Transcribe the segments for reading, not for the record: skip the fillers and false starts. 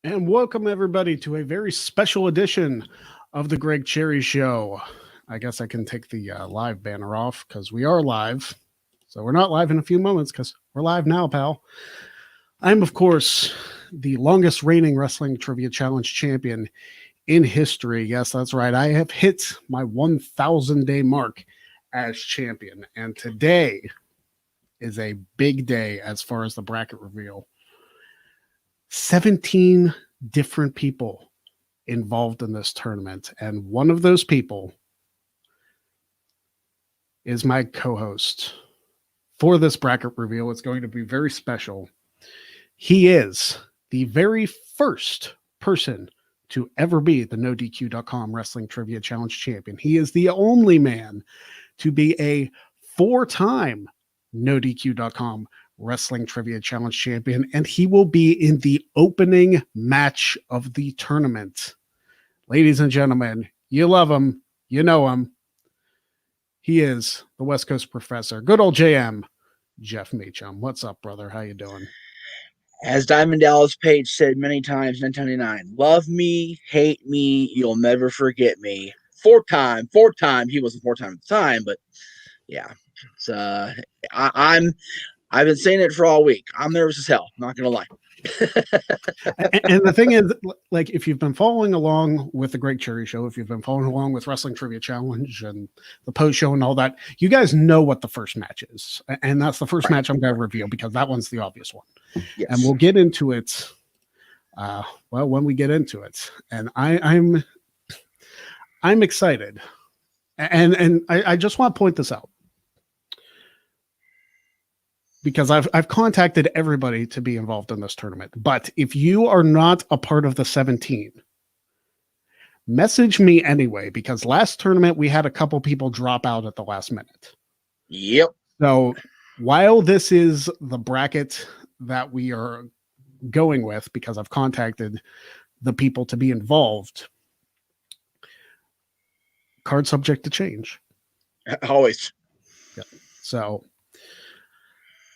And welcome everybody to a very special edition of the Greg Cherry Show. I guess I can take the live banner off because we are live. So we're not live in a few moments because we're live now, pal. I'm, of course, the longest reigning wrestling trivia challenge champion in history. Yes, that's right. I have hit my 1,000 day mark as champion. And today is a big day as far as the bracket reveal. 17 different people involved in this tournament. And one of those people is my co-host for this bracket reveal. It's going to be very special. He is the very first person to ever be the NoDQ.com Wrestling Trivia Challenge champion. He is the only man to be a 4-time NoDQ.com Wrestling Trivia Challenge champion, and he will be in the opening match of the tournament. Ladies and gentlemen, you love him, you know him. He is the West Coast Professor, good old JM, Jeff Meacham. What's up, brother? How you doing? As Diamond Dallas Page said many times in 1999, love me, hate me, you'll never forget me. Four-time. He wasn't 4-time at the time, but yeah. It's, I've been saying it for all week. I'm nervous as hell. Not gonna lie. And the thing is, like, if you've been following along with the Greg Cherry Show, if you've been following along with Wrestling Trivia Challenge and the post show and all that, you guys know what the first match is, and that's the first match I'm going to reveal because that one's the obvious one. Yes. And we'll get into it. When we get into it, and I'm excited, and I just want to point this out. Because I've contacted everybody to be involved in this tournament. But if you are not a part of the 17, message me anyway, because last tournament we had a couple people drop out at the last minute. Yep. So while this is the bracket that we are going with, because I've contacted the people to be involved, card subject to change. Always. Yeah. So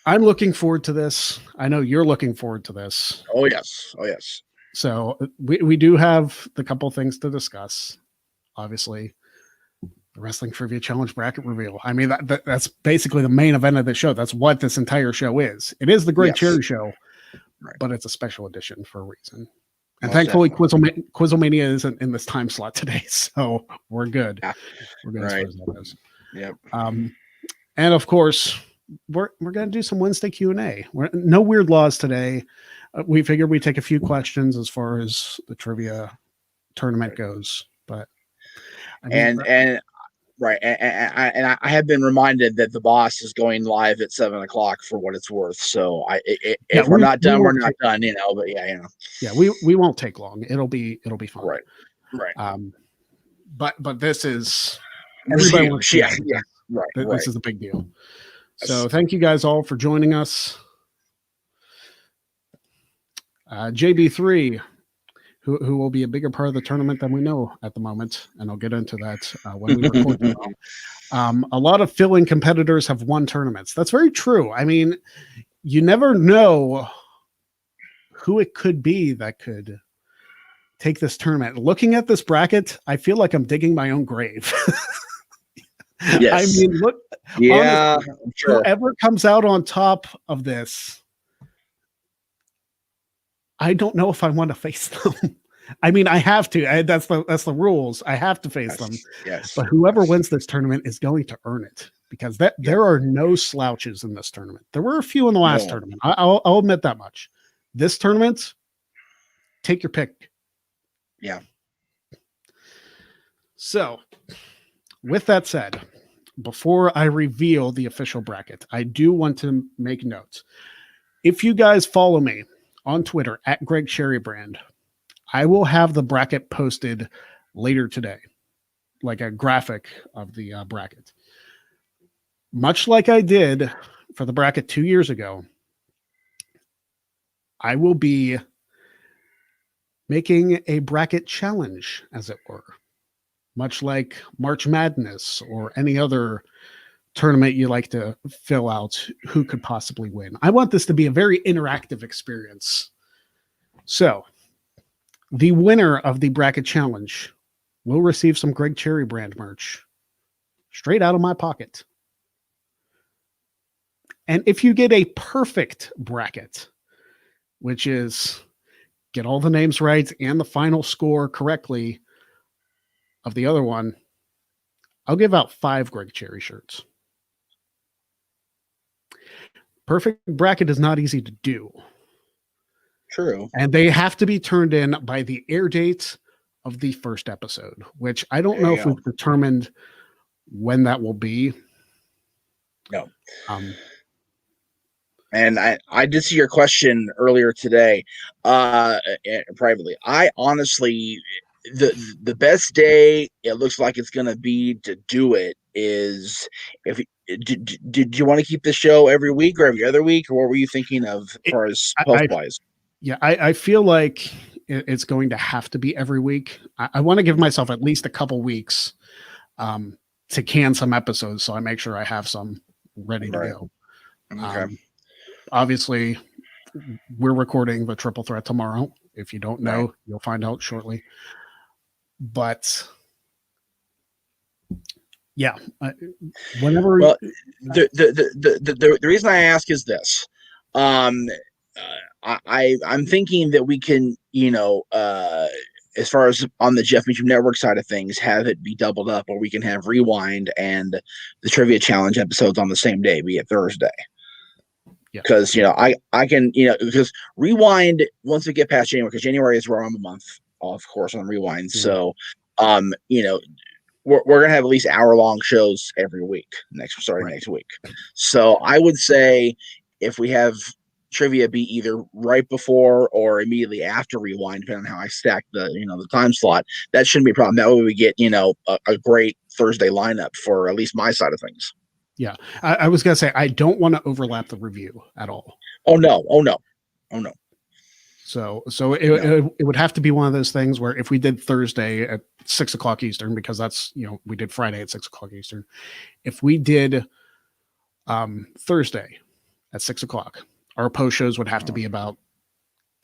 I'm looking forward to this. I know you're looking forward to this. Oh, yes. Oh, yes. So we do have the couple things to discuss. Obviously, the Wrestling Trivia Challenge bracket reveal. I mean, that's basically the main event of the show. That's what this entire show is. It is the Great Cherry Show, right, but it's a special edition for a reason. And thankfully, Quizzlemania isn't in this time slot today, so we're good. Yeah. We're good as far as that goes. Yep. And of course, we're going to do some Wednesday Q&A. No weird laws today. We figured we'd take a few questions as far as the trivia tournament goes. But I have been reminded that the boss is going live at 7:00 for what it's worth. So if we're not done, we're not done. But yeah, we won't take long. It'll be fun. Right. But this is everybody wants to this is a big deal. So thank you guys all for joining us. JB3, who will be a bigger part of the tournament than we know at the moment, and I'll get into that when we record. A lot of fill-in competitors have won tournaments. That's very true. I mean, you never know who it could be that could take this tournament. Looking at this bracket, I feel like I'm digging my own grave. Yes. I mean, look, yeah, honestly, whoever comes out on top of this, I don't know if I want to face them. I mean, I have to. That's the rules. I have to face them. Yes. But whoever wins this tournament is going to earn it because there are no slouches in this tournament. There were a few in the last tournament. I'll admit that much. This tournament, take your pick. Yeah. So, with that said, before I reveal the official bracket, I do want to make notes. If you guys follow me on Twitter at Greg Cherrybrand, I will have the bracket posted later today, like a graphic of the bracket. Much like I did for the bracket 2 years ago, I will be making a bracket challenge, as it were. Much like March Madness or any other tournament you like to fill out who could possibly win. I want this to be a very interactive experience. So The winner of the bracket challenge will receive some Greg Cherry brand merch straight out of my pocket. And if you get a perfect bracket, which is get all the names right and the final score correctly of the other one, I'll give out 5 Greg Cherry shirts. Perfect bracket is not easy to do. True. And they have to be turned in by the air date of the first episode, which I don't know if we've determined when that will be. No. And I did see your question earlier today, privately. I honestly, the best day it looks like it's going to be to do it is if did you want to keep the show every week or every other week, or what were you thinking of as far as post wise? Yeah, I feel like it's going to have to be every week. I want to give myself at least a couple weeks to can some episodes, so I make sure I have some ready to go. Okay. Obviously, we're recording the Triple Threat tomorrow. If you don't know, you'll find out shortly. But yeah, whenever. Well, the reason I ask is this. I'm thinking that we can, as far as on the Jeff Meacham Network side of things, have it be doubled up, or we can have Rewind and the Trivia Challenge episodes on the same day, be it Thursday. Because I can, because Rewind, once we get past January, because January is where I'm a month off, of course, on Rewind. Mm-hmm. So we're gonna have at least hour-long shows every week next week. So I would say if we have trivia be either right before or immediately after Rewind, depending on how I stack the time slot, that shouldn't be a problem. That way we get a great Thursday lineup for at least my side of things. Yeah, I was gonna say I don't want to overlap the review at all. Oh no. So it would have to be one of those things where if we did Thursday at 6 o'clock Eastern, because that's we did Friday at 6 o'clock Eastern. If we did Thursday at 6 o'clock, our post shows would have to be about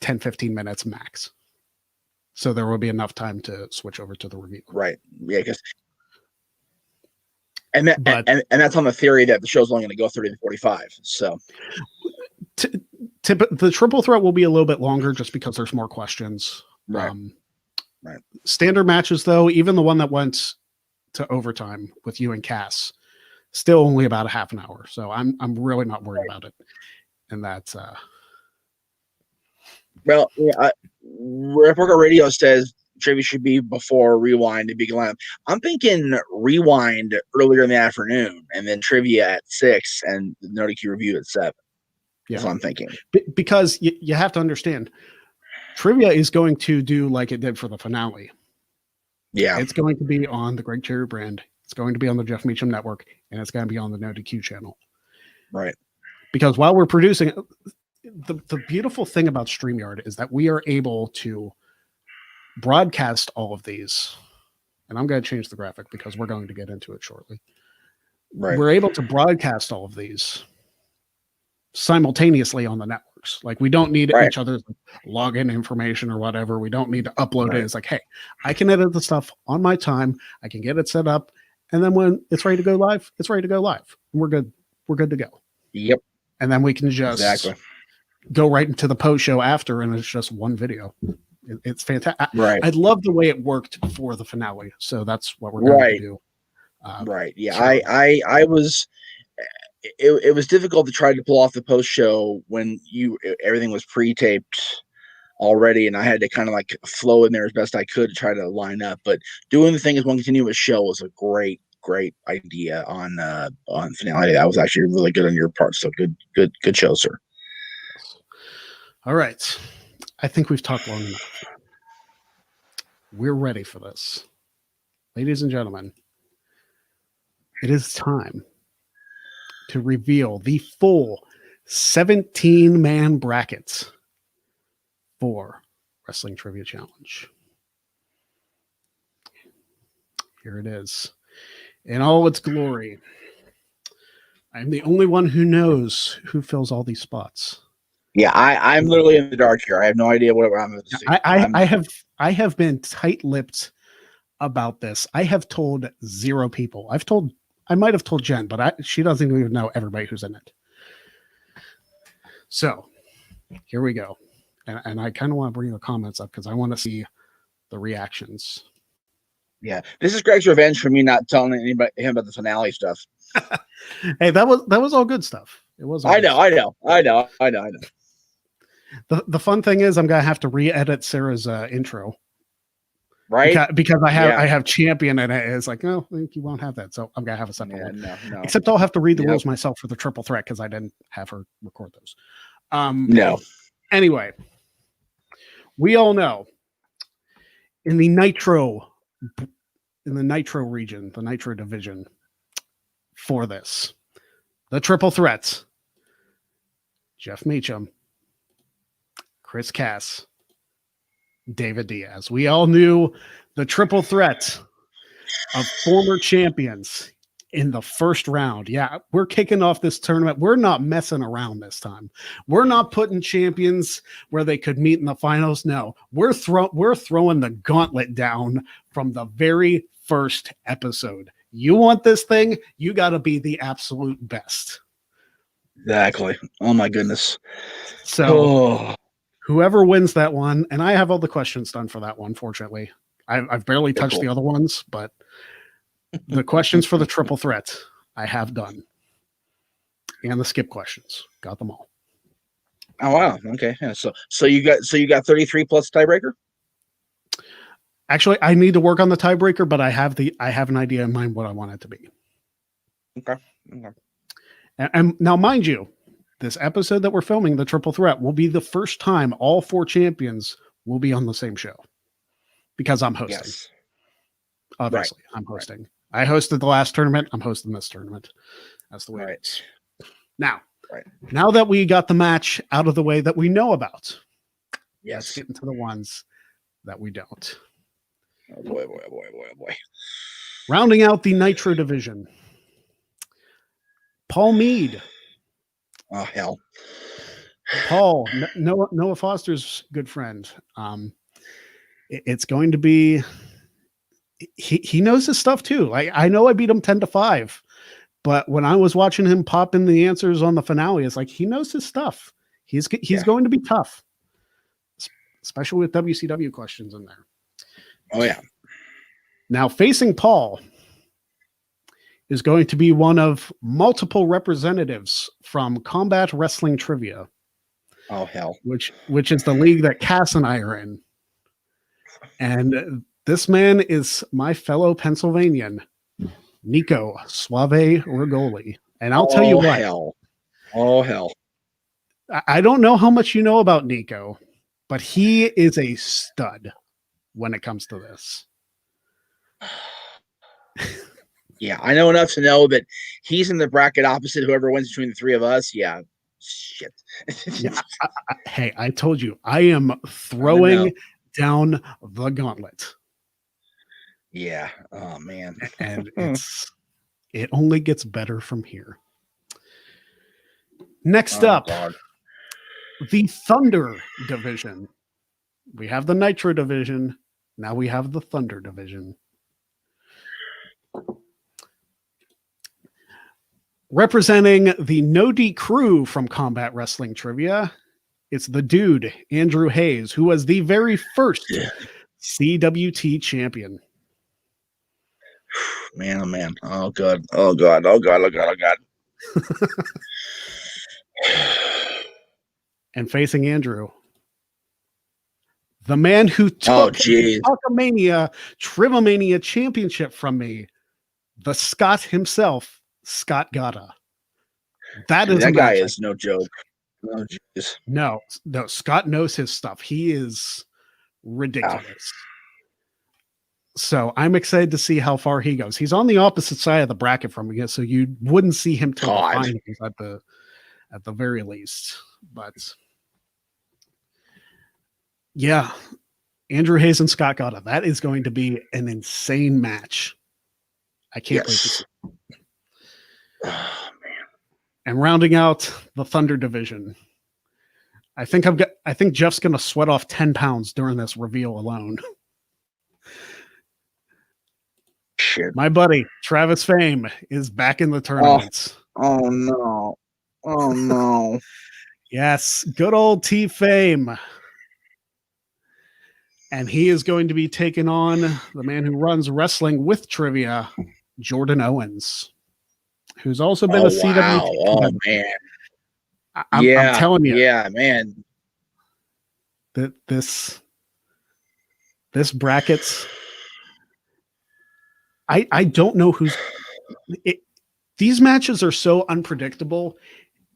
10-15 minutes max. So there will be enough time to switch over to the review. Right. Yeah, because and that's on the theory that the show's only going to go 30 to 45. So the Triple Threat will be a little bit longer just because there's more questions. Right. Standard matches, though, even the one that went to overtime with you and Cass, still only about a half an hour. So I'm really not worried about it. And that's well, yeah, Report Radio says trivia should be before Rewind to begin lineup. I'm thinking Rewind earlier in the afternoon, and then trivia at 6, and the NoDQ review at 7. Yeah. That's what I'm thinking. Because you have to understand, trivia is going to do like it did for the finale. Yeah. It's going to be on the Greg Cherry brand. It's going to be on the Jeff Meacham Network, and it's going to be on the NoDQ channel. Right. Because while we're producing, the beautiful thing about StreamYard is that we are able to broadcast all of these. And I'm going to change the graphic because we're going to get into it shortly. Right. We're able to broadcast all of these simultaneously on the networks. Like we don't need each other's login information or whatever. We don't need to upload it. It's like, hey, I can edit the stuff on my time. I can get it set up. And then when it's ready to go live, it's ready to go live. And we're good. We're good to go. Yep. And then we can just go right into the post show after, and it's just one video. It's fantastic. Right. I love the way it worked for the finale. So that's what we're going to do. Right. Yeah. So. I was. It was difficult to try to pull off the post show when everything was pre-taped already, and I had to kind of like flow in there as best I could to try to line up. But doing the thing as one continuous show was a great idea on finale. That was actually really good on your part. So good show, sir. All right. I think we've talked long enough. We're ready for this. Ladies and gentlemen, it is time to reveal the full 17-man brackets for Wrestling Trivia Challenge. Here it is. In all its glory. I'm the only one who knows who fills all these spots. Yeah, I'm literally in the dark here. I have no idea what I'm going to see. I have been tight-lipped about this. I have told 0 people. I might have told Jen, but she doesn't even know everybody who's in it. So here we go. And I kind of want to bring the comments up because I want to see the reactions. Yeah, this is Greg's revenge for me not telling him about the finale stuff. Hey, that was all good stuff. It was. I know. The fun thing is, I'm gonna have to re-edit Sarah's intro, right? Because I have champion and it's like, no, I think you won't have that, so I'm gonna have a separate one. No. Except I'll have to read the rules myself for the triple threat because I didn't have her record those. No. Anyway, we all know in the Nitro region, the Nitro division for this, the triple threats, Jeff Meacham, Chris Cass, David Diaz. We all knew the triple threat of former champions in the first round. Yeah, we're kicking off this tournament. We're not messing around this time. We're not putting champions where they could meet in the finals. No, we're throwing the gauntlet down from the very first episode. You want this thing, you got to be the absolute best. Exactly. Oh my goodness. So whoever wins that one, and I have all the questions done for that one, fortunately. I've barely touched the other ones, but the questions for the triple threat I have done. And the skip questions. Got them all. Oh wow. Okay. Yeah. So you got 33 plus tiebreaker? Actually, I need to work on the tiebreaker, but I have an idea in mind what I want it to be. Okay. And now, mind you, this episode that we're filming, the triple threat, will be the first time all 4 champions will be on the same show because I'm hosting. Yes. Obviously, I'm hosting. I hosted the last tournament. I'm hosting this tournament. That's the way it is. Now, now that we got the match out of the way that we know about, let's get into the ones that we don't. Oh boy. Rounding out the Nitro division, Paul Mead. Oh hell. Paul, Noah Foster's good friend. It's going to be. He knows his stuff too. Like I know I beat him 10-5, but when I was watching him pop in the answers on the finale, it's like he knows his stuff. He's going to be tough, especially with WCW questions in there. Oh yeah. Now facing Paul is going to be one of multiple representatives from Combat Wrestling Trivia. Oh hell. Which is the league that Cass and I are in. And this man is my fellow Pennsylvanian, Nico Suave Rigoli. And I'll tell you what. Hell. Oh hell. I don't know how much you know about Nico, but he is a stud when it comes to this. Yeah, I know enough to know that he's in the bracket opposite whoever wins between the 3 of us. Yeah. Shit. Yeah, hey, I told you, I am throwing down the gauntlet. Yeah. Oh man. And it only gets better from here. Next up, God. The Thunder division. We have the Nitro division. Now we have the Thunder division. Representing the No D crew from Combat Wrestling Trivia, it's the dude, Andrew Hayes, who was the very first CWT champion. Man, oh man. Oh God. Oh God. Oh God. Oh God. Oh God. And facing Andrew, the man who took the Talkamania Trivomania championship from me, the Scott himself, Scott Gata. That guy is no joke. Oh, geez. No, Scott knows his stuff. He is ridiculous. So I'm excited to see how far he goes. He's on the opposite side of the bracket from me, so you wouldn't see him till the finals at the very least. But yeah, Andrew Hayes and Scott Gata. That is going to be an insane match. I can't wait to see. Oh, man. And rounding out the Thunder division, I think Jeff's going to sweat off 10 pounds during this reveal alone. Shit. My buddy Travis Fame is back in the tournaments. Oh no. Oh no. Yes, good old T Fame. And he is going to be taking on the man who runs Wrestling with Trivia, Jordan Owens, who's also been a CWT. Wow. Oh man. I'm telling you. Yeah, man. That this brackets. I don't know these matches are so unpredictable.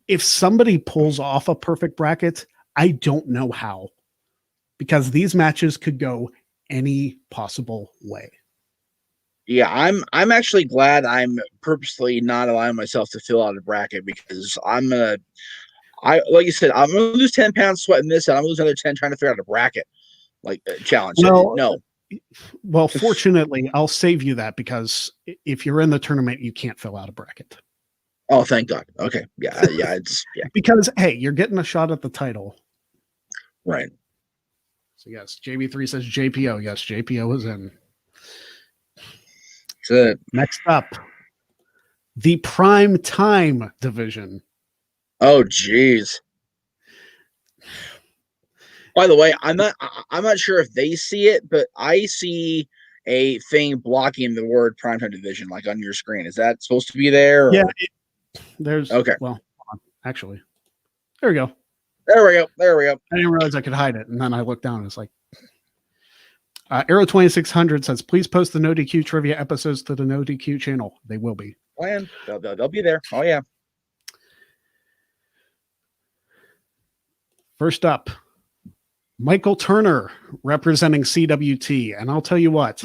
If somebody pulls off a perfect bracket, I don't know how, because these matches could go any possible way. Yeah, I'm actually glad I'm purposely not allowing myself to fill out a bracket, because like you said, I'm gonna lose 10 pounds sweating this, and I'm gonna lose another 10 trying to figure out a bracket challenge. Well, fortunately, I'll save you that, because if you're in the tournament, you can't fill out a bracket. Oh, thank God. Okay, yeah. Because hey, you're getting a shot at the title, right? So yes, JB3 says JPO. Yes, JPO is in. That's it. Next up, the prime time division. Oh, geez. By the way, I'm not sure if they see it, but I see a thing blocking the word primetime division, like on your screen. Is that supposed to be there? Yeah, there's okay. Well, actually, there we go. There we go. I didn't realize I could hide it, and then I looked down and it's like, Arrow 2600 says, please post the No DQ trivia episodes to the No DQ channel. They will be. Plan. They'll be there. Oh yeah. First up, Michael Turner representing CWT. And I'll tell you what,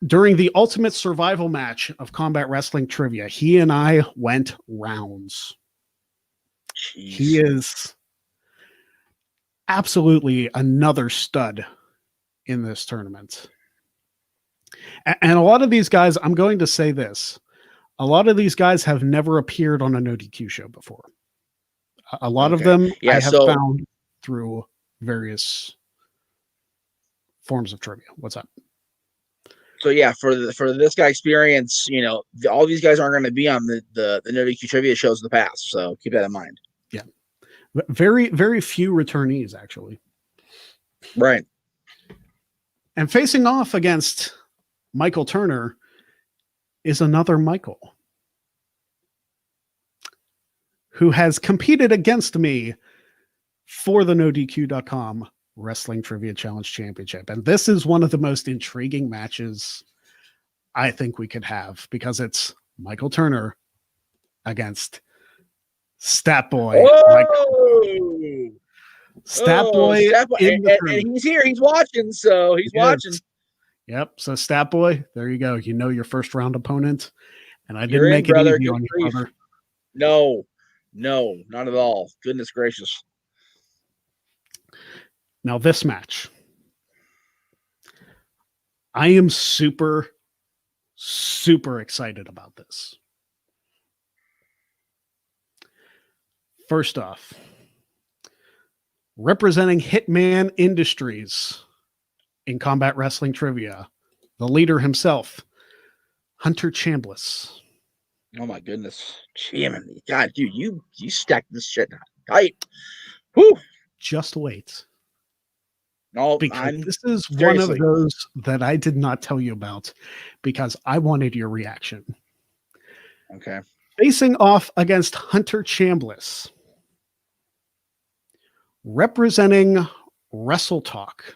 during the ultimate survival match of Combat Wrestling Trivia, he and I went rounds. Jeez. He is absolutely another stud in this tournament. And a lot of these guys, I'm going to say this, a lot of these guys have never appeared on a No DQ show before. A lot of them I have found through various forms of trivia. What's up? So yeah, for this guy experience, all these guys aren't going to be on the No DQ trivia shows in the past. So keep that in mind. Yeah. Very, very few returnees, actually. Right. And facing off against Michael Turner is another Michael who has competed against me for the NoDQ.com Wrestling Trivia Challenge Championship. And this is one of the most intriguing matches I think we could have, because it's Michael Turner against Stat Boy. Stat Boy. And he's here. He's watching. So he's watching. Yep. So Stat Boy, there you go. You know your first round opponent. And I didn't make it easy on you, brother. No, not at all. Goodness gracious. Now this match, I am super, super excited about this. First off, representing Hitman Industries in Combat Wrestling Trivia, the leader himself, Hunter Chambliss. Oh my goodness. Jiminy. God, dude, you stacked this shit tight. Whew. Just wait. No, because this is one of those that I did not tell you about because I wanted your reaction. Okay. Facing off against Hunter Chambliss, representing Wrestle Talk,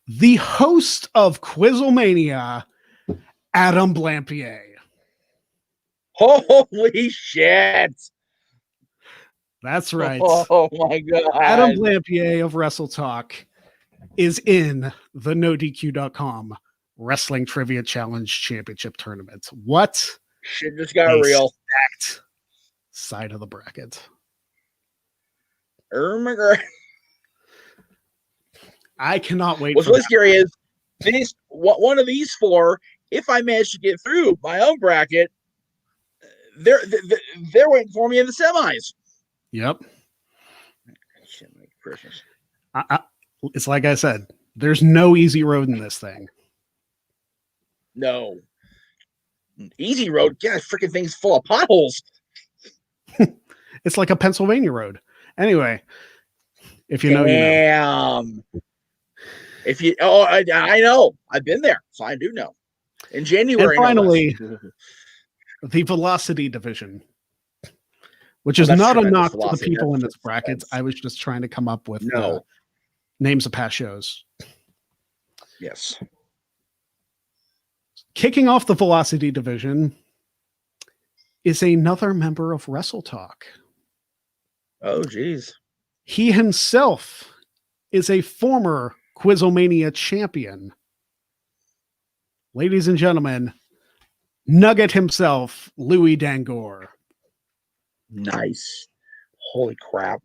the host of Quizlemania, Adam Blampier. Holy shit. That's right. Oh my God. Adam Blampier of Wrestle Talk is in the NoDQ.com Wrestling Trivia Challenge Championship Tournament. What? Shit just got real. Stacked side of the bracket. Oh my God. I cannot wait. What's really scary is one of these four, if I manage to get through my own bracket, they're waiting for me in the semis. Yep. Shit, my Christmas. It's like I said, there's no easy road in this thing. No. Easy road. Yeah, freaking thing's full of potholes. It's like a Pennsylvania road. Anyway, if you know, you know. Damn. If you, oh, I know. I've been there, so I do know. In January, And finally, no less. the velocity division, which Oh, is that's not a tremendous knock to the velocity. people in That's this bracket. just- I was just trying to come up with No. names of past shows. Yes. Kicking off the velocity division is another member of Wrestle Talk. Oh, geez. He himself is a former Quizlemania champion. Ladies and gentlemen, Nugget himself, Louis Dangor. Nice. Holy crap.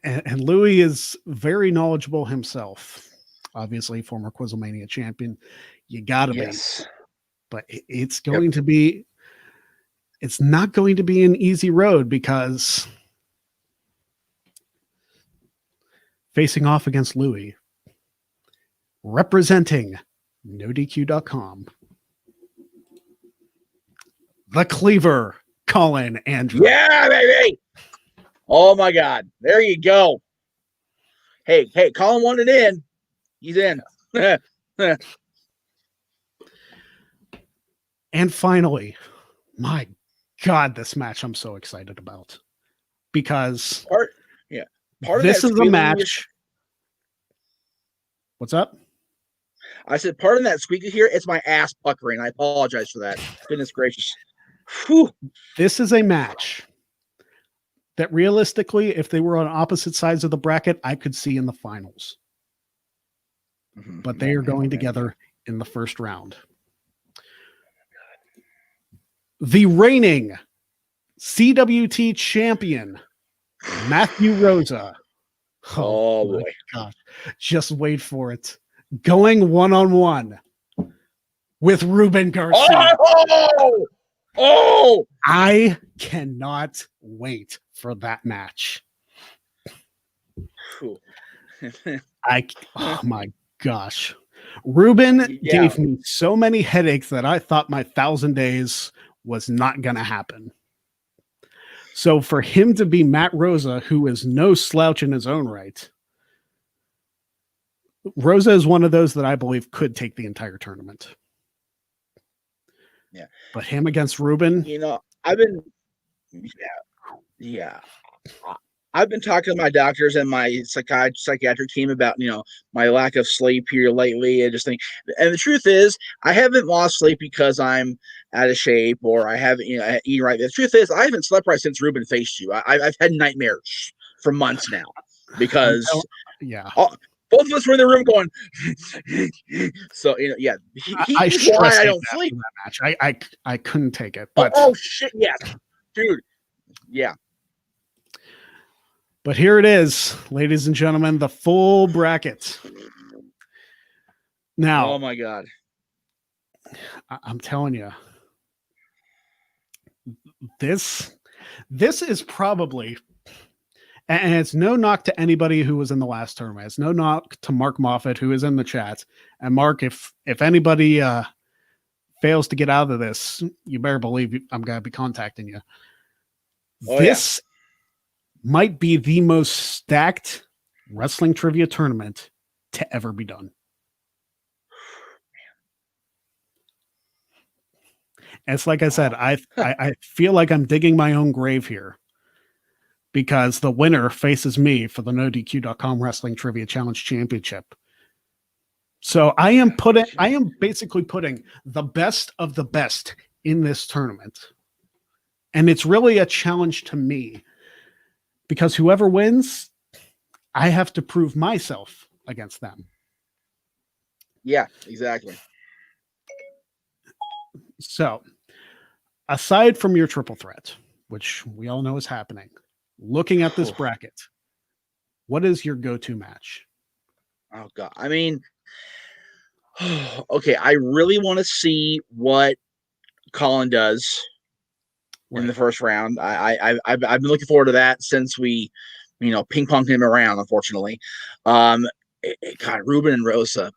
And Louis is very knowledgeable himself. Obviously, former Quizlemania champion. You gotta Yes. be. But it's going to be, it's not going to be an easy road because facing off against Louis, representing NoDQ.com, the Cleaver, Colin Andrew. Yeah, baby. Oh my God. There you go. Hey, Colin wanted in. He's in. And finally, my God, this match I'm so excited about because part of this that is a match. What's up? I said, pardon that squeaky here. It's my ass puckering. I apologize for that. Goodness gracious. Whew. This is a match that realistically, if they were on opposite sides of the bracket, I could see in the finals. But they are going together in the first round. The reigning CWT champion, Matthew Rosa. Oh boy. Gosh. Just wait for it. Going one-on-one with Ruben Garcia. Oh! I cannot wait for that match. Oh my gosh. Ruben gave me so many headaches that I thought my 1,000 days was not going to happen. So for him to be Matt Rosa, who is no slouch in his own right, Rosa is one of those that I believe could take the entire tournament. Yeah. But him against Ruben. You know, I've been I've been talking to my doctors and my psychiatric team about, my lack of sleep here lately. And the truth is, I haven't lost sleep because I'm out of shape or I haven't, eaten right. The truth is, I haven't slept right since Ruben faced you. I've had nightmares for months now because, both of us were in the room going. So he's why I don't sleep. That match. I couldn't take it. But oh shit, yes, dude, yeah. But here it is, ladies and gentlemen, the full bracket. Now, oh my God, I'm telling you, this is probably, and it's no knock to anybody who was in the last tournament. It's no knock to Mark Moffat, who is in the chat. And Mark, if anybody fails to get out of this, you better believe I'm going to be contacting you. This might be the most stacked wrestling trivia tournament to ever be done. And it's like I said, I feel like I'm digging my own grave here because the winner faces me for the NoDQ.com Wrestling Trivia Challenge Championship. So I am basically putting the best of the best in this tournament. And it's really a challenge to me because whoever wins, I have to prove myself against them. Yeah, exactly. So, aside from your triple threat, which we all know is happening, looking at this bracket, what is your go-to match? Oh God, I mean, okay, I really want to see what Colin does in the first round. I've been looking forward to that since we, ping ponged him around. Unfortunately, God, Ruben and Rosa,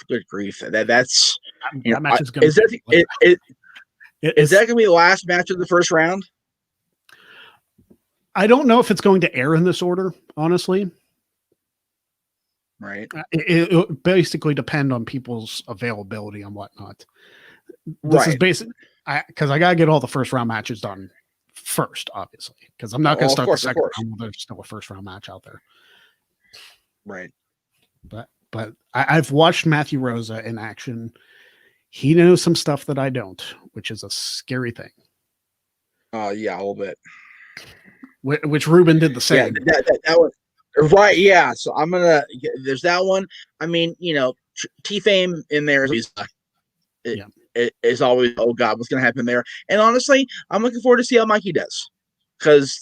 good grief. That's that match is going is that is that going to be the last match of the first round? I don't know if it's going to air in this order, honestly. Right. It basically depend on people's availability and whatnot. This is basic because I gotta get all the first round matches done first, obviously, because I'm not going to start the second round when there's still a first round match out there. Right. But I've watched Matthew Rosa in action. He knows some stuff that I don't, which is a scary thing. Yeah, a little bit. Which Ruben did the same. Yeah, that was right. Yeah, so I'm gonna. There's that one. I mean, T-Fame in there is always. Oh God, what's gonna happen there? And honestly, I'm looking forward to see how Mikey does, because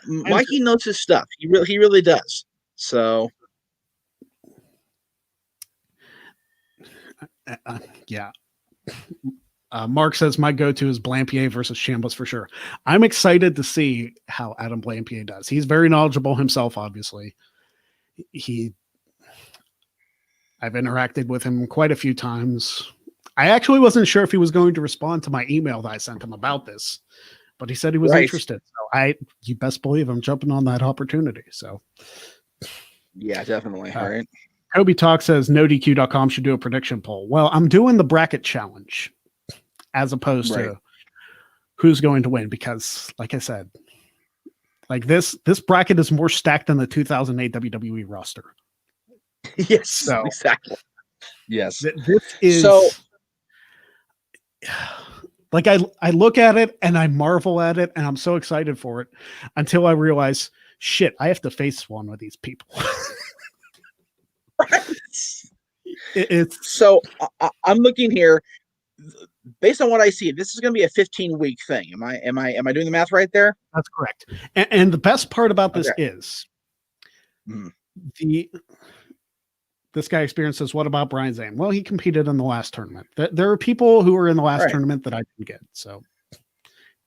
Mikey knows his stuff. He really does. So. Yeah. Mark says my go-to is Blampier versus Chambliss for sure. I'm excited to see how Adam Blampier does. He's very knowledgeable himself, obviously. I've interacted with him quite a few times. I actually wasn't sure if he was going to respond to my email that I sent him about this, but he said he was interested. So you best believe I'm jumping on that opportunity. So yeah, definitely. All right. Kobe Talk says NoDQ.com should do a prediction poll. Well, I'm doing the bracket challenge as opposed to who's going to win, because like I said, like this bracket is more stacked than the 2008 WWE roster. Yes, so, exactly. Yes. This is so like I look at it and I marvel at it and I'm so excited for it until I realize, shit, I have to face one of these people. So I'm looking here. Based on what I see, this is going to be a 15-week thing. Am I doing the math right there? That's correct. And the best part about this is this guy experiences. What about Brian Zane? Well, he competed in the last tournament. There are people who were in the last tournament that I didn't get, so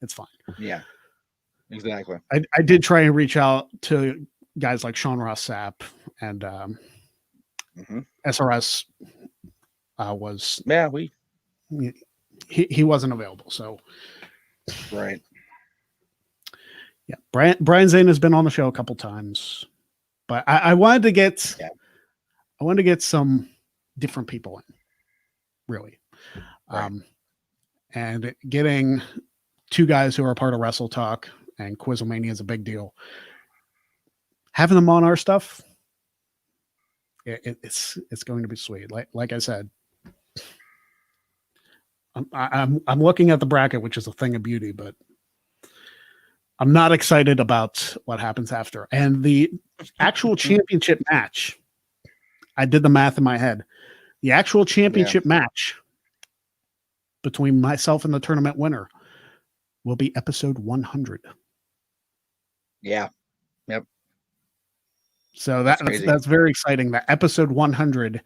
it's fine. Yeah, exactly. I did try and reach out to guys like Sean Ross Sapp and SRS was he wasn't available, so yeah, Brian Zane has been on the show a couple times, but I wanted to get some different people in, really. And getting two guys who are part of Wrestle Talk and Quizlemania is a big deal. Having them on our stuff, it's going to be sweet. Like I said, I'm looking at the bracket, which is a thing of beauty, but I'm not excited about what happens after. And the actual championship match, I did the math in my head. The actual championship match between myself and the tournament winner will be episode 100. Yeah. Yep. So that's very exciting. That episode 100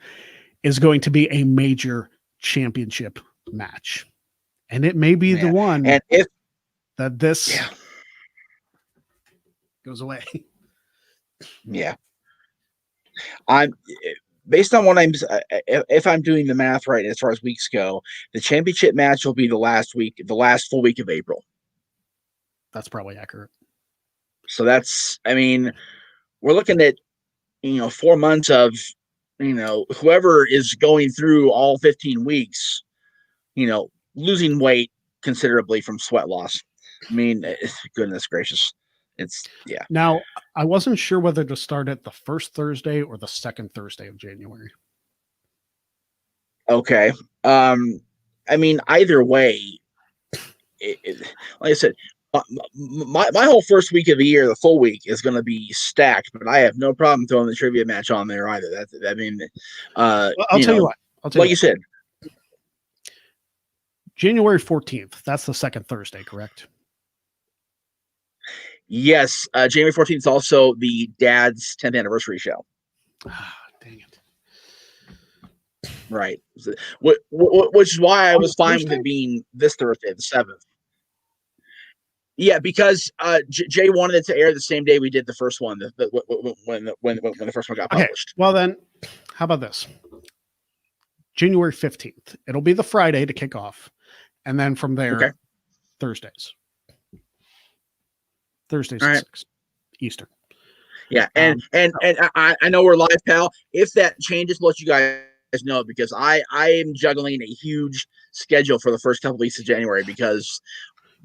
is going to be a major championship match, and it may be the one and if that this goes away. Yeah. I'm based on what if I'm doing the math right as far as weeks go, the championship match will be the last full week of April. That's probably accurate. So we're looking at 4 months of whoever is going through all 15 weeks, losing weight considerably from sweat loss. Goodness gracious. Now, I wasn't sure whether to start at the first Thursday or the second Thursday of January. Okay. Either way, like I said, my whole first week of the year, the full week, is going to be stacked, but I have no problem throwing the trivia match on there either. I'll tell you what. You said, January 14th. That's the second Thursday, correct? Yes. January 14th is also the Dad's 10th anniversary show. Dang it. Right. Which is why I was fine with it being this Thursday, the 7th. Yeah, because Jay wanted it to air the same day we did the first one, when the first one got Okay. published. Well, then, how about this? January 15th. It'll be the Friday to kick off. And then from there, Okay. Thursdays All at right. 6 Eastern. Yeah, and I know we're live, pal. If that changes, we'll let you guys know, because I am juggling a huge schedule for the first couple weeks of January, because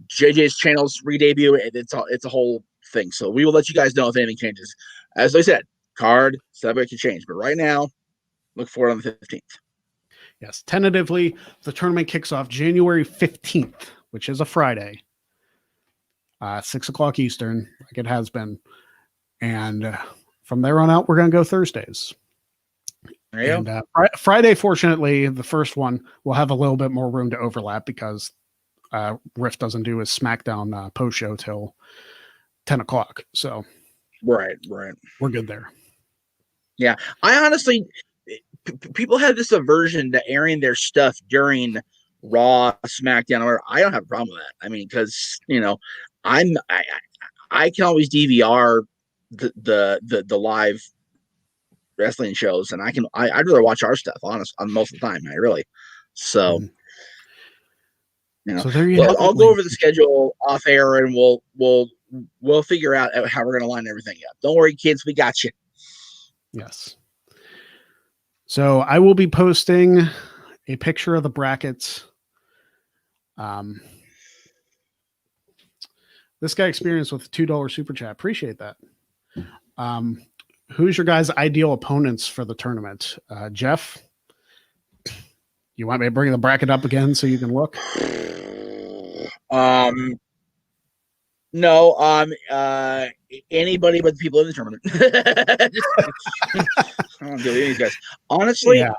JJ's channel's re-debut, and it's a whole thing. So we will let you guys know if anything changes. As I said, card subject to change, but right now, look for it on the 15th. Yes, tentatively, the tournament kicks off January 15th, which is a Friday, 6 o'clock Eastern, like it has been. And from there on out, we're going to go Thursdays. There you And go. Friday, fortunately, the first one will have a little bit more room to overlap, because Riff doesn't do his SmackDown post show till 10 o'clock. So Right. we're good there. Yeah, I honestly, people have this aversion to airing their stuff during Raw, SmackDown, or I don't have a problem with that. I mean, because I can always DVR the live wrestling shows, and I'd rather watch our stuff on most of the time. So. So there you have I'll go over the schedule off air, and we'll figure out how we're going to line everything up. Don't worry, kids, we got you. Yes. So I will be posting a picture of the brackets. This guy experienced with a $2 super chat. Appreciate that. Who's your guys' ideal opponents for the tournament? Jeff, you want me to bring the bracket up again so you can look? No, anybody but the people in the tournament. I don't deal with these guys. Honestly, Yeah.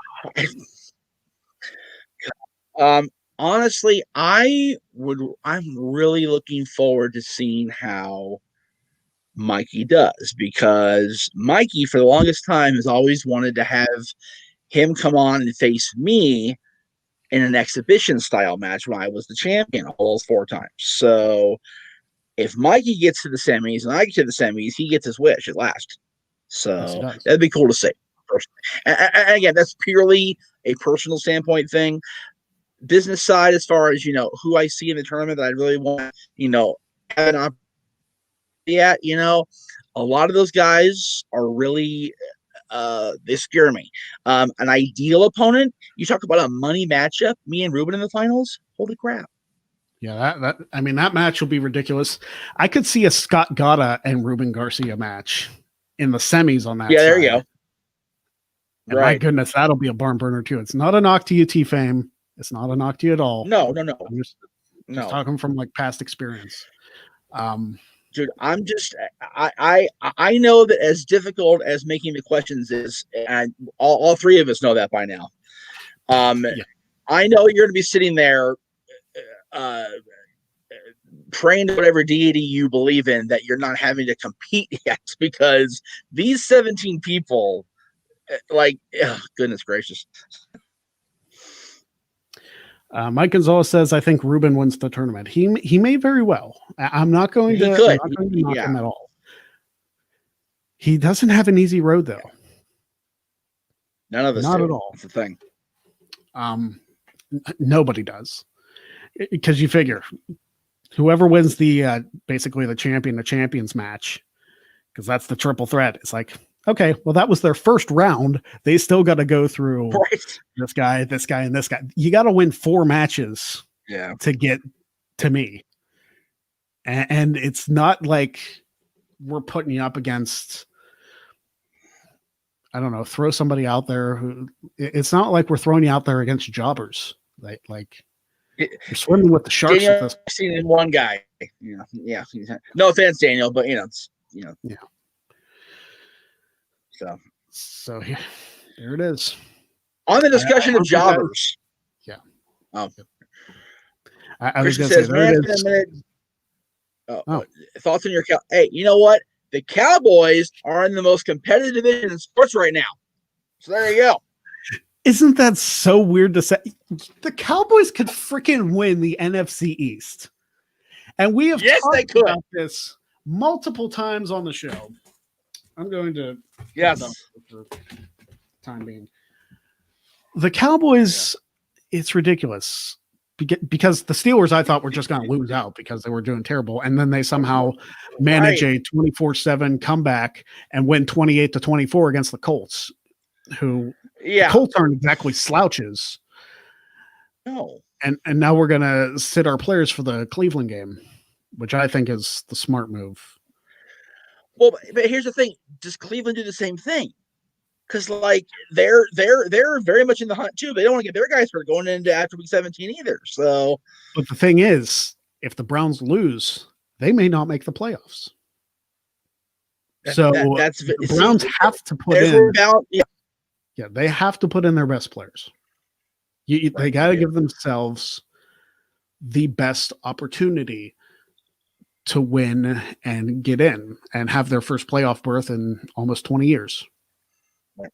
Honestly, I'm really looking forward to seeing how Mikey does, because Mikey, for the longest time, has always wanted to have him come on and face me in an exhibition style match when I was the champion all those 4 times. So if Mikey gets to the semis and I get to the semis, he gets his wish at last. So Yes, that'd be cool to see. And again, that's purely a personal standpoint thing. Business side, as far as, who I see in the tournament that I really want, have an opportunity at, a lot of those guys are really, they scare me. An ideal opponent, you talk about a money matchup, me and Ruben in the finals, holy crap. Yeah, that match will be ridiculous. I could see a Scott Gata and Ruben Garcia match in the semis on that. Yeah, there side. you go. And right. My goodness, that'll be a barn burner too. It's not a knock to you, T-Fame. It's not a knock to you at all. No. I'm just talking from like past experience. Dude, I know that as difficult as making the questions is, and all 3 of us know that by now. Yeah. I know you're going to be sitting there praying to whatever deity you believe in that you're not having to compete yet, because these 17 people, goodness gracious. Mike Gonzalez says, I think Ruben wins the tournament. He may very well. I'm not going to knock him at all. He doesn't have an easy road, though. None of us not do. At all. That's the thing. Nobody does, because you figure whoever wins the basically the champions match, because that's the triple threat. It's like, okay, well, that was their first round. They still got to go through this guy, and this guy. You got to win 4 matches to get to me. And it's not like we're putting you up against, I don't know, throw somebody out there it's not like we're throwing you out there against jobbers. Like you're swimming with the sharks. Daniel, with this. Seen in one guy. Yeah. No offense, Daniel, but Yeah. So yeah, there it is. On the discussion of jobbers. Yeah. I was going to say, man, in a minute. Thoughts on your hey, you know what? The Cowboys are in the most competitive division in sports right now. So there you go. Isn't that so weird to say? The Cowboys could freaking win the NFC East. And we have Yes, they talked could. about this multiple times on the show. I'm going to Yes. for time being. The Cowboys, it's ridiculous because the Steelers I thought were just going to lose out because they were doing terrible, and then they somehow manage a 24/7 comeback and win 28-24 against the Colts, who the Colts aren't exactly slouches. No. And now we're going to sit our players for the Cleveland game, which I think is the smart move. Well, but here's the thing: does Cleveland do the same thing? Because like they're very much in the hunt too. They don't want to get their guys hurt going into after week 17 either. So, but the thing is, if the Browns lose, they may not make the playoffs. So the Browns have to put in. Yeah, they have to put in their best players. They got to give themselves the best opportunity to win and get in and have their first playoff berth in almost 20 years. Right.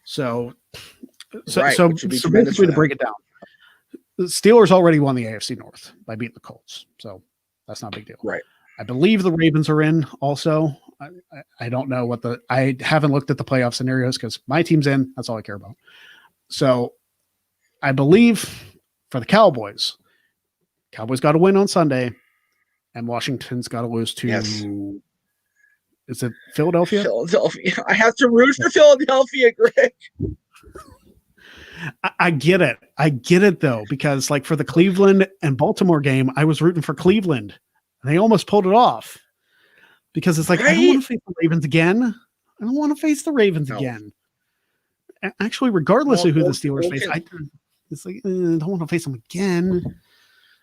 So basically to break it down, the Steelers already won the AFC North by beating the Colts. So that's not a big deal. Right. I believe the Ravens are in also. I don't know I haven't looked at the playoff scenarios because my team's in. That's all I care about. So I believe for the Cowboys got to win on Sunday, and Washington's got to lose to. Yes. Is it Philadelphia? Philadelphia. I have to root for Philadelphia, Greg. I get it. I get it though, because like for the Cleveland and Baltimore game, I was rooting for Cleveland, and they almost pulled it off because it's like I don't want to face the Ravens again. I don't want to face the Ravens again. Actually, regardless of who the Steelers face, it's like I don't want to face them again,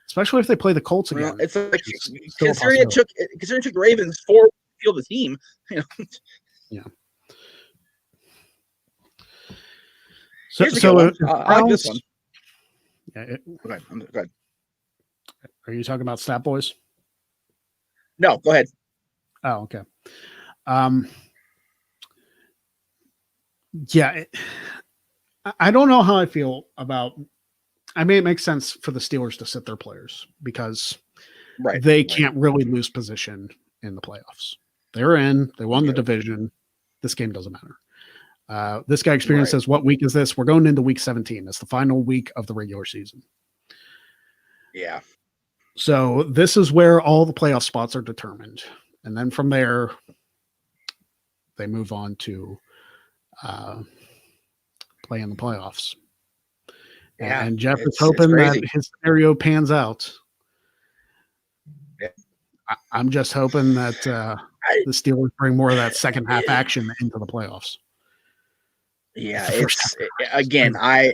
especially if they play the Colts again. Well, it's like considering it took Ravens 4 to field the team. You know? Yeah. So I like this one. Yeah. Go ahead. Are you talking about Stat Boys? No, go ahead. Oh, okay. Yeah, I don't know how I feel about. I mean, it makes sense for the Steelers to sit their players because they can't really lose position in the playoffs. They're in. They won the division. This game doesn't matter. This guy experience says, what week is this? We're going into week 17. It's the final week of the regular season. Yeah. So this is where all the playoff spots are determined. And then from there, they move on to play in the playoffs. Yeah, and Jeff is hoping that his scenario pans out. Yeah. I'm just hoping that the Steelers bring more of that second half action into the playoffs. Yeah, I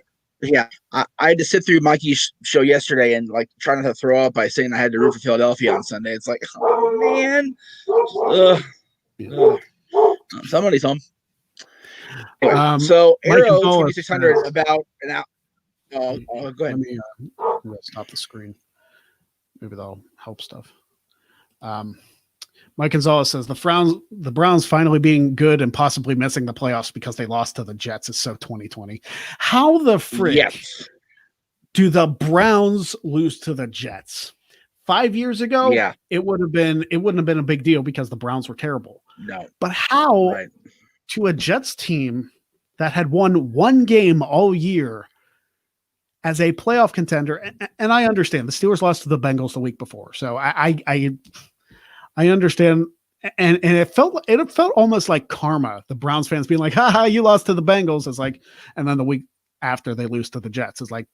had to sit through Mikey's show yesterday and like trying not to throw up by saying I had to root for Philadelphia on Sunday. It's like, oh man, somebody's home. Anyway, so Arrow 2600 about an hour. Go ahead. Let me stop the screen. Maybe that'll help stuff. Mike Gonzalez says the Browns finally being good and possibly missing the playoffs because they lost to the Jets is so 2020. How the frick do the Browns lose to the Jets? 5 years ago, it wouldn't have been a big deal because the Browns were terrible. No. But how to a Jets team that had won one game all year as a playoff contender, and I understand the Steelers lost to the Bengals the week before, so I understand, and it felt almost like karma. The Browns fans being like, "Ha ha, you lost to the Bengals." It's like, and then the week after they lose to the Jets, it's like,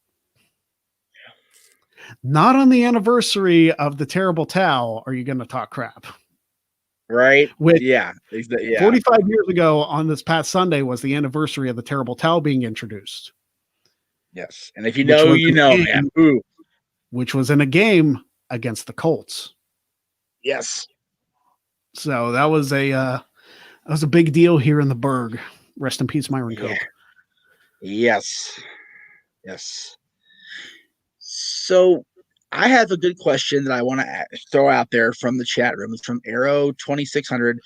not on the anniversary of the terrible towel are you going to talk crap, right? Which, 45 years ago on this past Sunday was the anniversary of the terrible towel being introduced. Yes, and if you know, you know, man. Ooh. Which was in a game against the Colts. Yes. So that was a big deal here in the Berg. Rest in peace, Myron Cope. Yes. So I have a good question that I want to throw out there from the chat room. It's from Arrow 2600.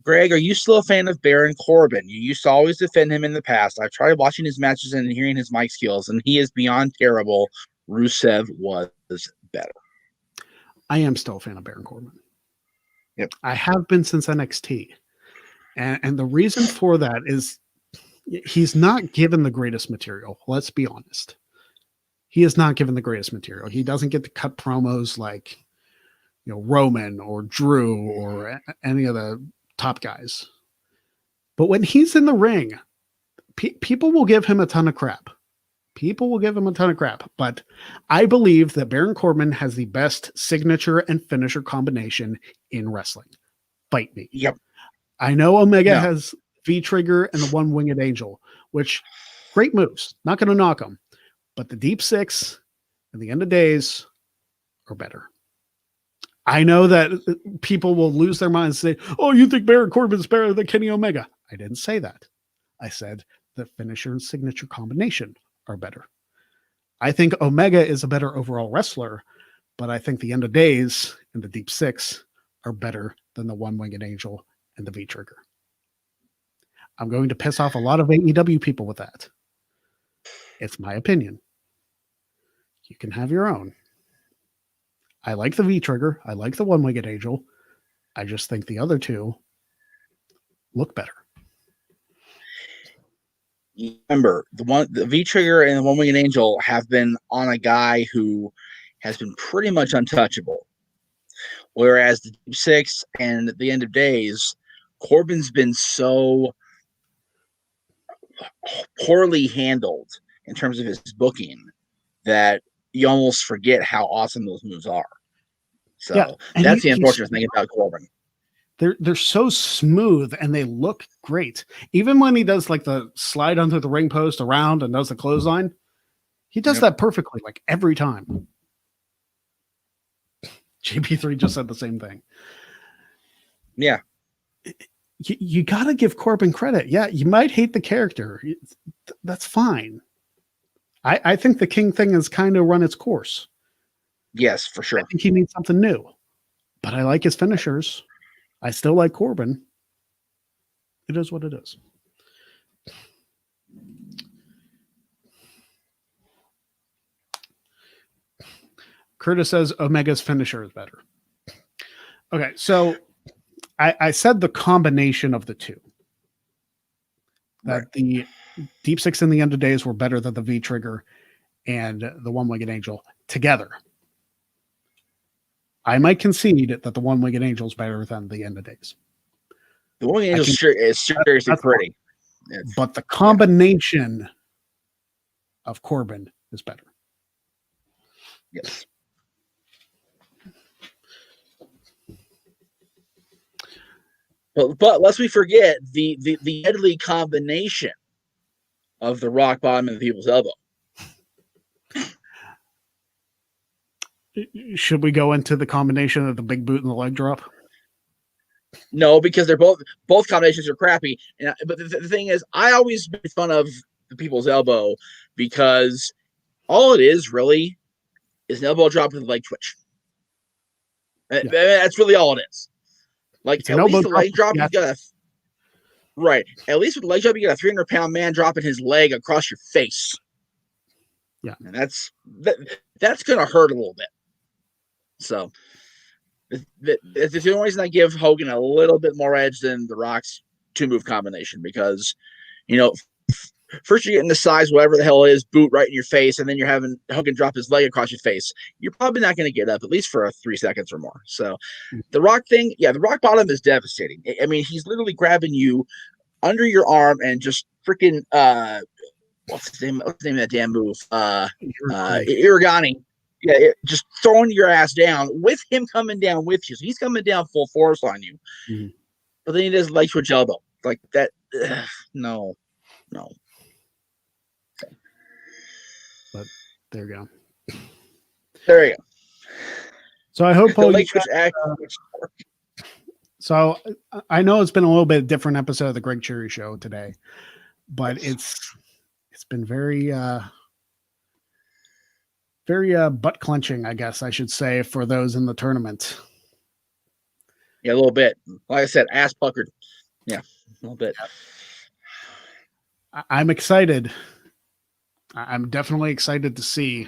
Greg, are you still a fan of Baron Corbin? You used to always defend him in the past. I've tried watching his matches and hearing his mic skills, and he is beyond terrible. Rusev was better. I am still a fan of Baron Corbin. Yep. I have been since NXT. And the reason for that is he's not given the greatest material. Let's be honest. He is not given the greatest material. He doesn't get to cut promos like, Roman or Drew or any of the top guys. But when he's in the ring, people will give him a ton of crap. People will give him a ton of crap. But I believe that Baron Corbin has the best signature and finisher combination in wrestling. Fight me. Yep. I know Omega has V-Trigger and the One-Winged Angel, which great moves. Not going to knock them. But the Deep Six and the End of Days are better. I know that people will lose their minds and say, oh, you think Baron Corbin's better than Kenny Omega? I didn't say that. I said the finisher and signature combination are better. I think Omega is a better overall wrestler, but I think the End of Days and the Deep Six are better than the One-Winged Angel and the V-Trigger. I'm going to piss off a lot of AEW people with that. It's my opinion. You can have your own. I like the V-Trigger. I like the One-Winged Angel. I just think the other two look better. Remember, the V-Trigger and the One-Winged Angel have been on a guy who has been pretty much untouchable. Whereas the Deep Six and the End of Days, Corbin's been so poorly handled in terms of his booking that you almost forget how awesome those moves are. So that's the unfortunate thing about Corbin. They're so smooth and they look great. Even when he does like the slide onto the ring post around and does the clothesline, he does that perfectly, like every time. JP3 just said the same thing. Yeah. You got to give Corbin credit. Yeah, you might hate the character. That's fine. I think the King thing has kind of run its course. Yes, for sure. I think he needs something new. But I like his finishers. I still like Corbin. It is what it is. Curtis says Omega's finisher is better. Okay, so I said the combination of the two. That the Deep Six and the End of Days were better than the V-Trigger and the One-Winged Angel together. I might concede that the One-Winged Angel is better than the End of Days. The One-Winged Angel is seriously pretty. But the combination of Corbin is better. Yes. But lest we forget the deadly combination of the rock bottom and the people's elbow. Should we go into the combination of the big boot and the leg drop? No, because they're both combinations are crappy. But the thing is, I always make fun of the people's elbow because all it is really is an elbow drop with a leg twitch. Yeah. That's really all it is. Like at least the leg drop, you got at least with the leg drop, you got a 300-pound man dropping his leg across your face. Yeah, and that's gonna hurt a little bit. So it's the only reason I give Hogan a little bit more edge than The Rock's 2-move combination because, first you're getting the size, whatever the hell it is, boot right in your face, and then you're having Hogan drop his leg across your face. You're probably not going to get up, at least for 3 seconds or more. So the Rock thing, the rock bottom is devastating. I mean, he's literally grabbing you under your arm and just freaking, what's the name of that damn move? Irigani. Yeah, just throwing your ass down with him coming down with you. So he's coming down full force on you. Mm-hmm. But then he does leg switch elbow. Like that. No. But there you go. There you go. So I hope the leg switch So I know it's been a little bit different episode of the Greg Cherry Show today, but it's been very butt clenching, I guess I should say, for those in the tournament. Yeah, a little bit. Like I said, ass puckered. Yeah, a little bit. I'm excited. I'm definitely excited to see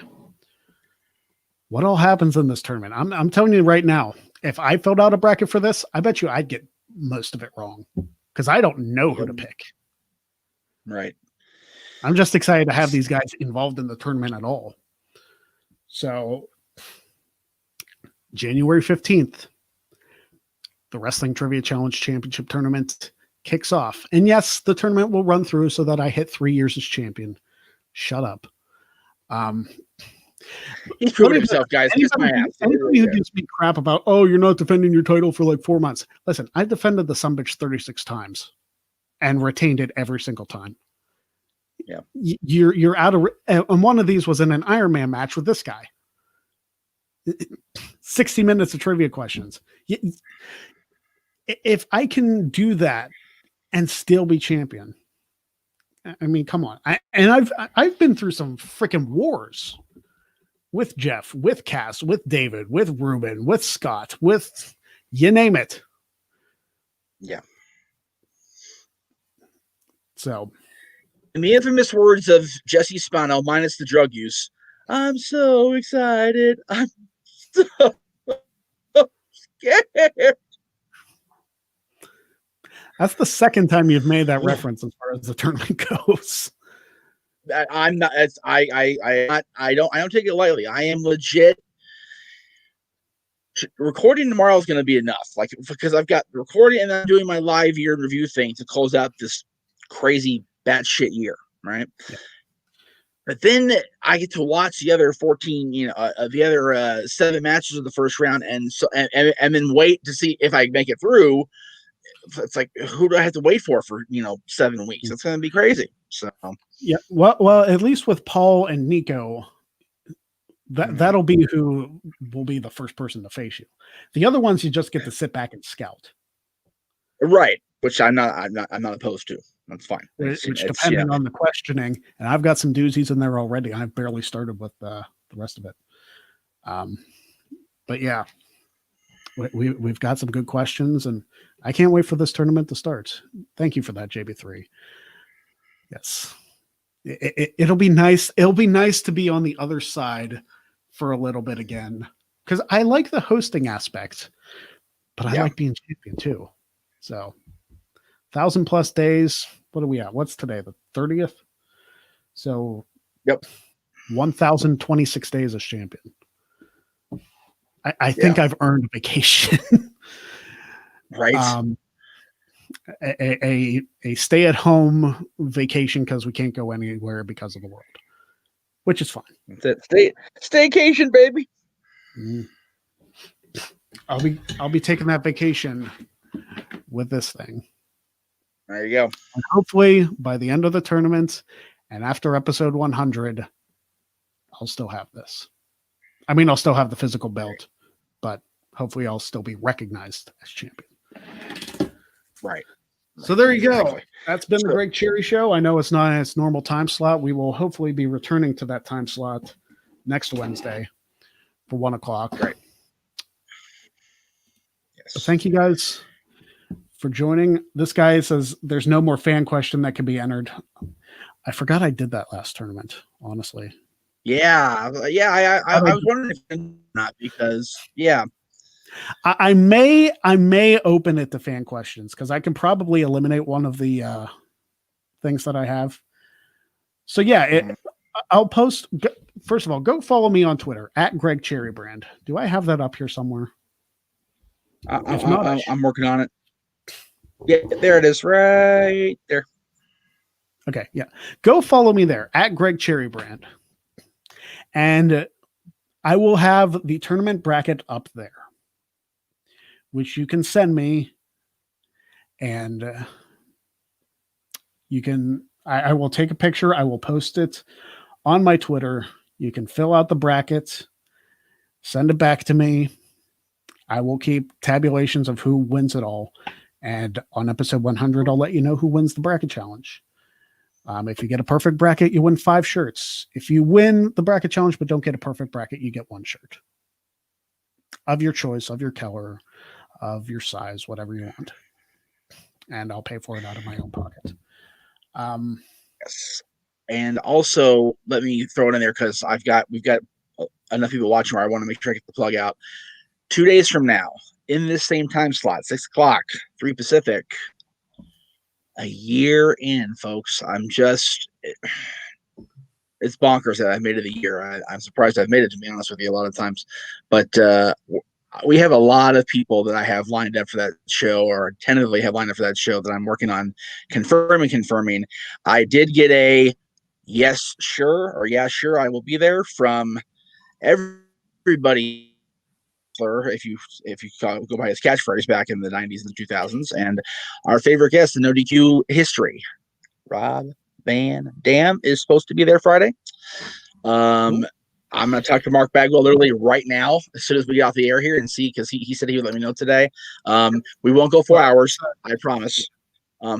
what all happens in this tournament. I'm telling you right now, if I filled out a bracket for this, I bet you I'd get most of it wrong because I don't know who to pick. Right. I'm just excited to have these guys involved in the tournament at all. So, January 15th, the Wrestling Trivia Challenge Championship Tournament kicks off. And yes, the tournament will run through so that I hit 3 years as champion. Shut up. He's proving himself, guys. Anybody who gives me crap about, oh, you're not defending your title for like 4 months. Listen, I defended the sumbitch 36 times and retained it every single time. Yeah. You're out of, and one of these was in an Iron Man match with this guy. 60 minutes of trivia questions. If I can do that and still be champion, I mean, come on. I've been through some freaking wars with Jeff, with Cass, with David, with Ruben, with Scott, with you name it. Yeah. So, in the infamous words of Jesse Spano, minus the drug use, I'm so excited. I'm so scared. That's the second time you've made that reference as far as the tournament goes. I'm not. I don't take it lightly. I am legit. Recording tomorrow is going to be enough, like because I've got recording and I'm doing my live year in review thing to close out this crazy batshit year, right? Yeah. But then I get to watch the other 14, the other 7 matches of the first round, and then wait to see if I make it through. It's like, who do I have to wait for 7 weeks? It's going to be crazy. So yeah, well, at least with Paul and Nico, that'll be who will be the first person to face you. The other ones you just get to sit back and scout, right? Which I'm not opposed to. That's fine. Which depending on the questioning, and I've got some doozies in there already. I've barely started with the rest of it. But yeah, we've got some good questions, and I can't wait for this tournament to start. Thank you for that, JB3. Yes, it'll be nice. It'll be nice to be on the other side for a little bit again, because I like the hosting aspect, but I like being champion too. So 1,000+ days. What are we at? What's today? The 30th. So, 1,026 days as champion. I think I've earned a vacation. Right. A stay-at-home vacation because we can't go anywhere because of the world, which is fine. That's it. Staycation, baby. I'll be taking that vacation with this thing. There you go. And hopefully by the end of the tournament and after episode 100, I'll still have this. I mean, I'll still have the physical belt, but hopefully I'll still be recognized as champion. Right. So there you go. That's been the Greg Cherry Show. I know it's not its normal time slot. We will hopefully be returning to that time slot next Wednesday for 1 o'clock. Right. Yes. So thank you guys for joining. This guy says there's no more fan question that can be entered. I forgot I did that last tournament, honestly. Yeah. I was wondering if not, because I may open it to fan questions because I can probably eliminate one of the things that I have. So I'll post. First of all, go follow me on Twitter at Greg Cherry Brand. Do I have that up here somewhere? If not, I'm working on it. Yeah, there it is, right there. Okay, yeah. Go follow me there at Greg Cherry Brand. And I will have the tournament bracket up there, which you can send me. And I will take a picture. I will post it on my Twitter. You can fill out the bracket, send it back to me. I will keep tabulations of who wins it all. And on episode 100, I'll let you know who wins the bracket challenge. If you get a perfect bracket, you win 5 shirts. If you win the bracket challenge but don't get a perfect bracket, you get 1 shirt of your choice, of your color, of your size, whatever you want. And I'll pay for it out of my own pocket. Yes. And also, let me throw it in there because we've got enough people watching where I want to make sure I get the plug out. 2 days from now, in this same time slot, 6 o'clock, 3 Pacific, a year in, folks. It's bonkers that I've made it a year. I'm surprised I've made it, to be honest with you, a lot of times. But we have a lot of people that I have lined up for that show, or tentatively have lined up for that show, that I'm working on confirming. I did get a yes, sure, or yeah, sure, I will be there from everybody. If you go by his catchphrase back in the 90s and the 2000s, and our favorite guest in No DQ history, Rob Van Dam, is supposed to be there Friday. I'm going to talk to Mark Bagwell literally right now, as soon as we get off the air here, and see, because he said he would let me know today. We won't go 4 hours, I promise. All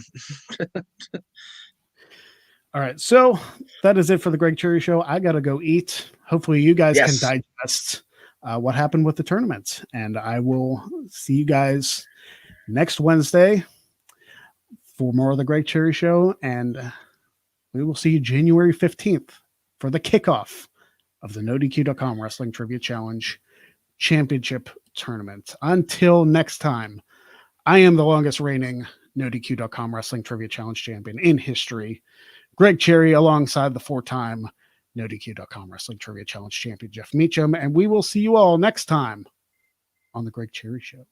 right, so that is it for the Greg Cherry Show. I got to go eat. Hopefully you guys can digest what happened with the tournament, and I will see you guys next Wednesday for more of the Greg Cherry Show, and we will see you January 15th for the kickoff of the NoDQ.com Wrestling Trivia Challenge Championship Tournament. Until next time, I am the longest reigning NoDQ.com Wrestling Trivia Challenge champion in history, Greg Cherry, alongside the 4-time NoDQ.com Wrestling Trivia Challenge champion, Jeff Meacham, and we will see you all next time on the Greg Cherry Show.